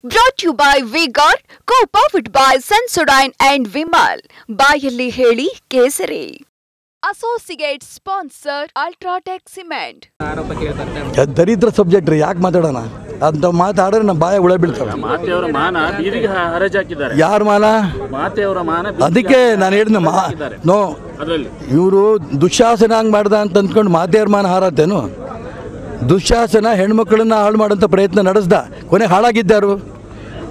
Brought to you by V-Guard, co-powered by Sensodyne and Vimal. ಬಾಯಲ್ಲಿ ಹೇಳಿ ಕೇಸರಿ. Associate sponsor Ultratech Cement. ದರಿದ್ರ subject ರೀ, ಯಾಕೆ ಮಾತಾಡೋಣ ಅಂತ ಮಾತಾಡಿದ್ರೆ ನಮ್ಮ ಬಾಯ ಉಳ ಬೀಳ್ತವೆ. ಮಾತೆಯವರ ಮಾನ ಬೀದಿಗೆ ಹರಾಜಾಕಿದ್ದಾರೆ. ಯಾರ ಮಾನ? ಮಾತೆಯವರ ಮಾನ. ಅದಕ್ಕೆ ನಾನು ಹೇಳಿದ ನೋ, ಇವರು ದುಶ್ಯಾಸನ ಹಂಗೆ ಮಾಡ್ದ ಅಂತ ಅಂದ್ಕೊಂಡು ಮಾತೆಯವ್ರ ಮಾನ ಹಾರತ್ತೇನು? ದುಶ್ಯಾಸನ ಹೆಣ್ಮಕ್ಳನ್ನ ಹಾಳು ಮಾಡೋಂಥ ಪ್ರಯತ್ನ ನಡೆಸ್ದ, ಕೊನೆ ಹಾಳಾಗಿದ್ದಾರು.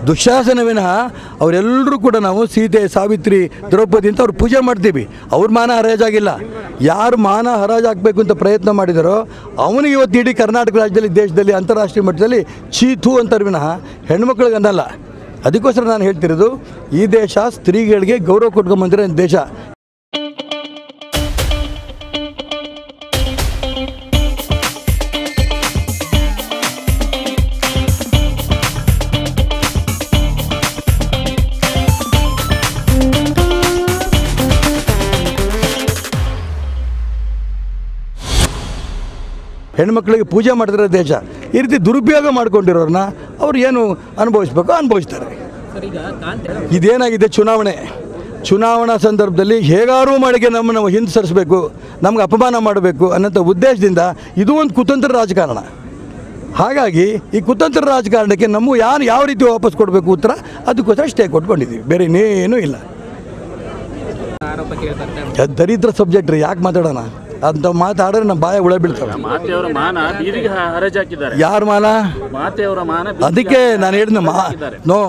ದುಶ್ಯಾಸನ ವಿನಃ ಅವರೆಲ್ಲರೂ ಕೂಡ ನಾವು ಸೀತೆ, ಸಾವಿತ್ರಿ, ದ್ರೌಪದಿ ಅಂತ ಅವ್ರು ಪೂಜೆ ಮಾಡ್ತೀವಿ. ಅವ್ರ ಮಾನ ಹರಾಜಾಗಿಲ್ಲ. ಯಾರು ಮಾನ ಹರಾಜಾಗಬೇಕು ಅಂತ ಪ್ರಯತ್ನ ಮಾಡಿದಾರೋ ಅವನಿಗೆ ಇವತ್ತು ಇಡೀ ಕರ್ನಾಟಕ ರಾಜ್ಯದಲ್ಲಿ, ದೇಶದಲ್ಲಿ, ಅಂತಾರಾಷ್ಟ್ರೀಯ ಮಟ್ಟದಲ್ಲಿ ಚೀತು ಅಂತಾರೆ ವಿನಃ ಹೆಣ್ಮಕ್ಳಿಗೆ ಅನ್ನಲ್ಲ. ಅದಕ್ಕೋಸ್ಕರ ನಾನು ಹೇಳ್ತಿರೋದು, ಈ ದೇಶ ಸ್ತ್ರೀಗಳಿಗೆ ಗೌರವ ಕೊಟ್ಕೊಂಬಂದಿರೋ ದೇಶ. ಹೆಣ್ಮಕ್ಳಿಗೆ ಪೂಜೆ ಮಾಡ್ತಿರೋ ದೇಶ. ಈ ರೀತಿ ದುರುಪಯೋಗ ಮಾಡ್ಕೊಂಡಿರೋರನ್ನ ಅವ್ರು ಏನು ಅನುಭವಿಸ್ಬೇಕೋ ಅನುಭವಿಸ್ತಾರೆ. ಇದೇನಾಗಿದೆ, ಚುನಾವಣಾ ಸಂದರ್ಭದಲ್ಲಿ ಹೇಗಾರೂ ಮಾಡಿಗೆ ನಮ್ಮನ್ನು ಹಿಂದೆ ಸರಿಸಬೇಕು, ನಮ್ಗೆ ಅಪಮಾನ ಮಾಡಬೇಕು ಅನ್ನೋಂಥ ಉದ್ದೇಶದಿಂದ ಇದು ಒಂದು ಕುತಂತ್ರ ರಾಜಕಾರಣ. ಹಾಗಾಗಿ ಈ ಕುತಂತ್ರ ರಾಜಕಾರಣಕ್ಕೆ ನಮ್ಮ ಯಾವ ರೀತಿ ವಾಪಸ್ ಕೊಡಬೇಕು ಉತ್ತರ, ಅದಕ್ಕೋಸ್ಕರ ಸ್ಟೇ ಕೊಟ್ಕೊಂಡಿದ್ದೀವಿ, ಬೇರೆ ಇನ್ನೇನೂ ಇಲ್ಲ. ದರಿದ್ರ ಸಬ್ಜೆಕ್ಟ್ ರೀ, ಯಾಕೆ ಮಾತಾಡೋಣ ಅಂತ ಮಾತಾಡಿದ್ರೆ ನಮ್ಮ ಬಾಯ ಉಳ ಬೀಳ್ತವೆ. ಮಾತೆಯವರ ಮಾನ ಬೀದಿಗೆ ಹರಾಜಾಕಿದ್ದಾರೆ. ಯಾರ ಮಾನ? ಮಾತೆಯವರ ಮಾನ. ಅದಕ್ಕೆ ನಾನು ಹೇಳಿದ ನೋ,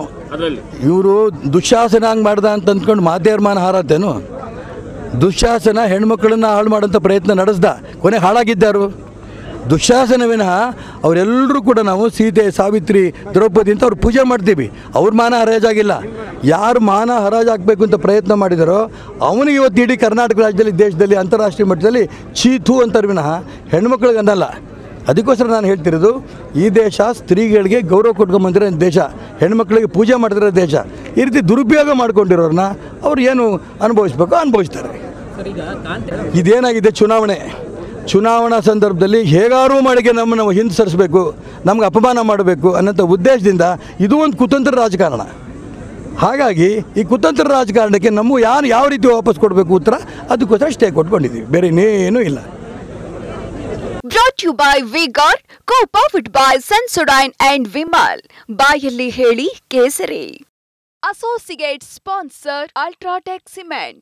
ಇವರು ದುಶ್ಯಾಸನ ಹಂಗೆ ಮಾಡ್ದ ಅಂತ ಅಂದ್ಕೊಂಡು ಮಾತೆಯವ್ರ ಮಾನ ಹಾರತ್ತೇನು? ದುಶ್ಯಾಸನ ಹೆಣ್ಮಕ್ಳನ್ನ ಹಾಳು ಮಾಡೋಂಥ ಪ್ರಯತ್ನ ನಡೆಸ್ದ, ಕೊನೆ ಹಾಳಾಗಿದ್ದಾರು. ದುಶ್ಯಾಸನ ವಿನಃ ಅವರೆಲ್ಲರೂ ಕೂಡ ನಾವು ಸೀತೆ, ಸಾವಿತ್ರಿ, ದ್ರೌಪದಿ ಅಂತ ಅವ್ರು ಪೂಜೆ ಮಾಡ್ತೀವಿ. ಅವ್ರ ಮಾನ ಹರಾಜಾಗಿಲ್ಲ. ಯಾರು ಮಾನ ಹರಾಜಾಗಬೇಕು ಅಂತ ಪ್ರಯತ್ನ ಮಾಡಿದಾರೋ ಅವನಿಗೆ ಇವತ್ತು ಇಡೀ ಕರ್ನಾಟಕ ರಾಜ್ಯದಲ್ಲಿ, ದೇಶದಲ್ಲಿ, ಅಂತಾರಾಷ್ಟ್ರೀಯ ಮಟ್ಟದಲ್ಲಿ ಚೀತು ಅಂತಾರೆ ವಿನಃ ಹೆಣ್ಮಕ್ಳಿಗೆ ಅನ್ನಲ್ಲ. ಅದಕ್ಕೋಸ್ಕರ ನಾನು ಹೇಳ್ತಿರೋದು, ಈ ದೇಶ ಸ್ತ್ರೀಗಳಿಗೆ ಗೌರವ ಕೊಟ್ಕೊಂಬಂದಿರೋ ದೇಶ, ಹೆಣ್ಮಕ್ಳಿಗೆ ಪೂಜೆ ಮಾಡ್ತಿರೋ ದೇಶ. ಈ ರೀತಿ ದುರುಪಯೋಗ ಮಾಡ್ಕೊಂಡಿರೋರನ್ನ ಅವ್ರು ಏನು ಅನುಭವಿಸ್ಬೇಕೋ ಅನುಭವಿಸ್ತಾರೆ. ಇದೇನಾಗಿದೆ, ಚುನಾವಣಾ ಸಂದರ್ಭದಲ್ಲಿ ಹೇಗಾರೂ ಮಾಡಿಗೆ ನಮ್ಮನ್ನು ಹಿಂದೆ ಸರಿಸಬೇಕು, ನಮ್ಗೆ ಅಪಮಾನ ಮಾಡಬೇಕು ಅನ್ನೋಂಥ ಉದ್ದೇಶದಿಂದ ಇದು ಒಂದು ಕುತಂತ್ರ ರಾಜಕಾರಣ. ಹಾಗಾಗಿ ಈ ಕುತಂತ್ರ ರಾಜಕಾರಣಕ್ಕೆ ನಮ್ಮ ಯಾವ ರೀತಿ ವಾಪಸ್ ಕೊಡಬೇಕು ಉತ್ತರ, ಅದಕ್ಕೋಸ್ಕರ ಸ್ಟೇ ಕೊಟ್ಕೊಂಡಿದ್ದೀವಿ, ಬೇರೆ ಇನ್ನೇನೂ ಇಲ್ಲ. Brought to you by V-Guard, co-powered by Sensodyne and Vimal. ಬಾಯಲ್ಲಿ ಹೇಳಿ ಕೇಸರಿ. Associate sponsor Ultratech Cement.